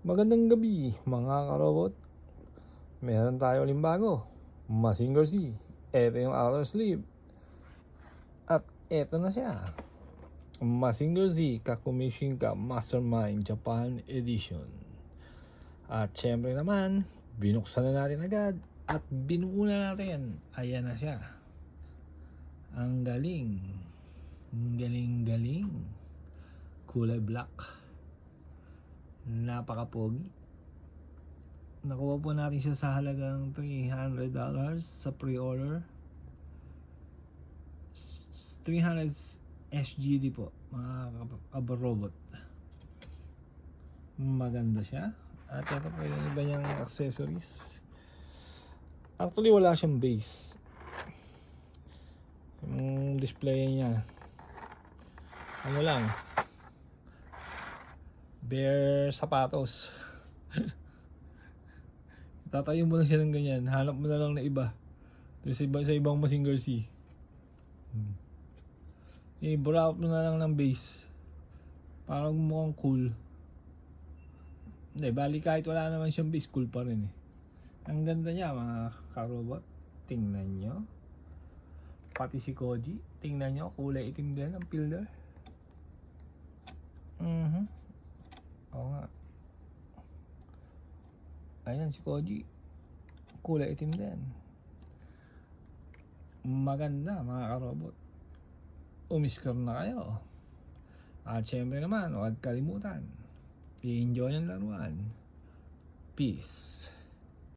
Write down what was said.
Magandang gabi mga karobot. Meron tayo uling bago, Mazinger Z. Ito yung Outer Sleeve. At ito na siya, Mazinger Z Kakumishin Ka Mastermind Japan Edition. At syempre naman, binuksan na natin agad at binuo na natin. Ayan na siya. Ang galing. Galing. Kulay black. Napaka-pogi. Nakuha po natin siya sa halagang $300 sa pre-order. 300 SGD po, mga kabarobot. Maganda siya. At ito po yung iba niyang accessories. Actually, wala siyang base. Yung display niya, ano lang, bare sapatos. Tatayo mo na siya ng ganyan, hanap mo na lang na iba sa ibang Mazinger Z. I-bra out mo na lang ng base para mukhang cool. Hindi, bali kahit wala naman siyang base, cool pa rin eh. Ang ganda niya mga karobot. Tingnan nyo. Pati si Koji, tingnan nyo, kulay itim din ang pilder. Oo nga. Ayan si Koji, kulay itim din. Maganda mga karobot. Umiskor na kayo. At syempre naman, huwag kalimutan, i-enjoy ang laruan. Peace.